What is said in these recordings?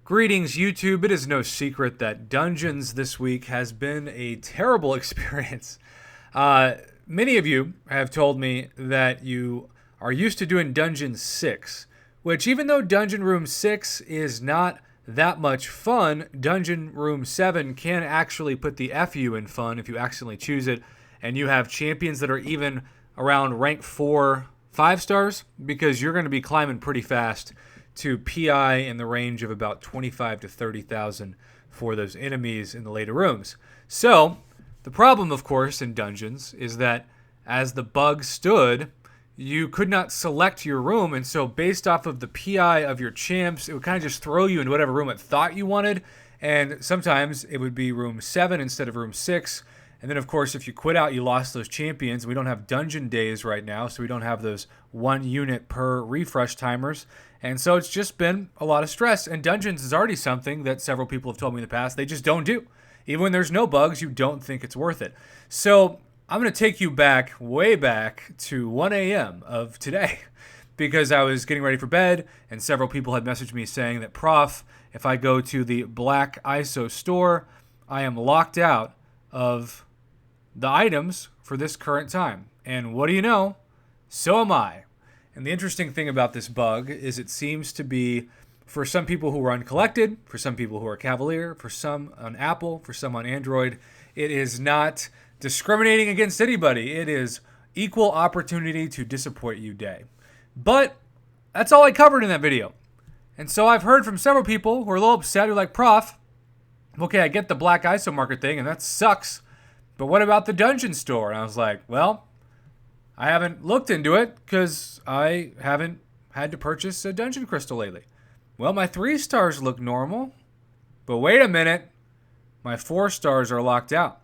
Greetings, YouTube. It is no secret that Dungeons this week has been a terrible experience. Many of you have told me that you are used to doing Dungeon 6, which even though Dungeon Room 6 is not that much fun, Dungeon Room 7 can actually put the FU in fun if you accidentally choose it, and you have champions that are even around rank 4, 5 stars, because you're going to be climbing pretty fast to PI in the range of about 25 to 30,000 for those enemies in the later rooms. So, the problem, of course, in Dungeons is that as the bug stood, you could not select your room, and so based off of the PI of your champs, it would kind of just throw you into whatever room it thought you wanted, and sometimes it would be room 7 instead of room 6. And then, of course, if you quit out, you lost those champions. We don't have dungeon days right now, so we don't have those 1 unit per refresh timers. And so it's just been a lot of stress. And Dungeons is already something that several people have told me in the past they just don't do. Even when there's no bugs, you don't think it's worth it. So I'm going to take you back, way back to 1 a.m. of today, because I was getting ready for bed, and several people had messaged me saying that, Prof, if I go to the Black ISO store, I am locked out of the items for this current time. And what do you know? So am I. And the interesting thing about this bug is it seems to be for some people who are uncollected, for some people who are Cavalier, for some on Apple, for some on Android. It is not discriminating against anybody. It is equal opportunity to disappoint you day. But that's all I covered in that video. And so I've heard from several people who are a little upset, who are like, Prof, okay, I get the Black ISO market thing, and that sucks. But what about the dungeon store? And I was like, well, I haven't looked into it because I haven't had to purchase a dungeon crystal lately. Well, my 3 stars look normal. But wait a minute. My 4 stars are locked out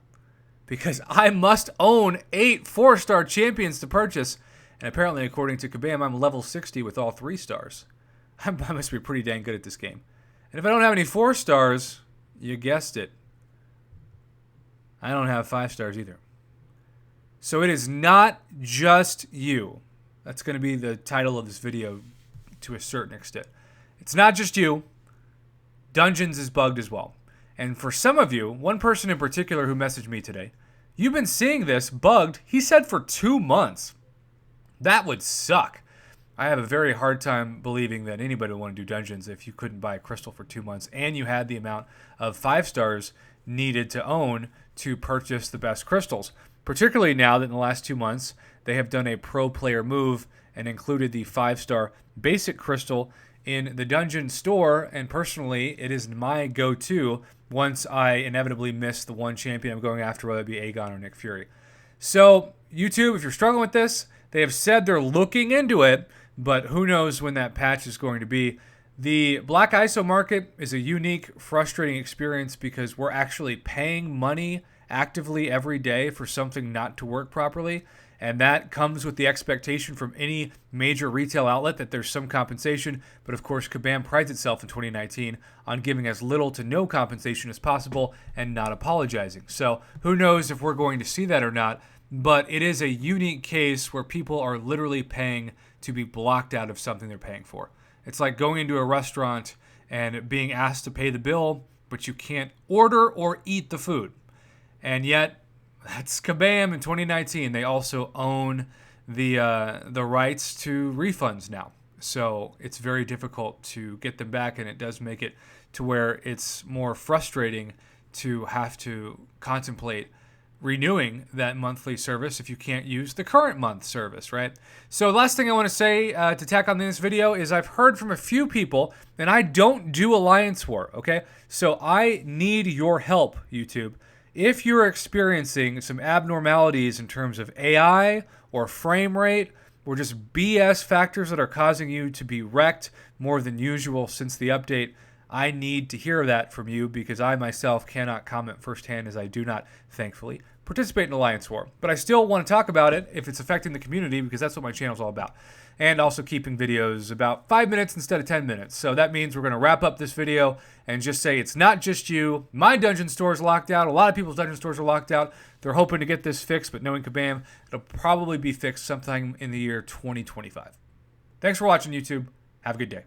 because I must own 8 4-star champions to purchase. And apparently, according to Kabam, I'm level 60 with all 3 stars. I must be pretty dang good at this game. And if I don't have any 4 stars, you guessed it, I don't have 5 stars either. So it is not just you. That's going to be the title of this video to a certain extent. It's not just you. Dungeons is bugged as well. And for some of you, one person in particular who messaged me today, you've been seeing this bugged, he said, for 2 months. That would suck. I have a very hard time believing that anybody would want to do Dungeons if you couldn't buy a crystal for 2 months and you had the amount of 5 stars needed to own to purchase the best crystals. Particularly now that in the last 2 months, they have done a pro player move and included the 5-star basic crystal in the dungeon store. And personally, it is my go-to once I inevitably miss the one champion I'm going after, whether it be Aegon or Nick Fury. So, YouTube, if you're struggling with this, they have said they're looking into it, but who knows when that patch is going to be. The Black ISO market is a unique, frustrating experience because we're actually paying money actively every day for something not to work properly. And that comes with the expectation from any major retail outlet that there's some compensation. But of course, Kabam prides itself in 2019 on giving as little to no compensation as possible and not apologizing. So who knows if we're going to see that or not. But it is a unique case where people are literally paying to be blocked out of something they're paying for. It's like going into a restaurant and being asked to pay the bill, but you can't order or eat the food. And yet, that's Kabam in 2019. They also own the rights to refunds now. So it's very difficult to get them back, and it does make it to where it's more frustrating to have to contemplate renewing that monthly service if you can't use the current month service, right? So the last thing I want to say to tack on this video is I've heard from a few people, and I don't do Alliance War, okay? So I need your help, YouTube. If you're experiencing some abnormalities in terms of AI or frame rate or just BS factors that are causing you to be wrecked more than usual since the update, I need to hear that from you because I myself cannot comment firsthand, as I do not, thankfully, participate in Alliance War. But I still want to talk about it if it's affecting the community because that's what my channel is all about. And also keeping videos about 5 minutes instead of 10 minutes. So that means we're going to wrap up this video and just say it's not just you. My dungeon store is locked out. A lot of people's dungeon stores are locked out. They're hoping to get this fixed, but knowing Kabam, it'll probably be fixed sometime in the year 2025. Thanks for watching, YouTube. Have a good day.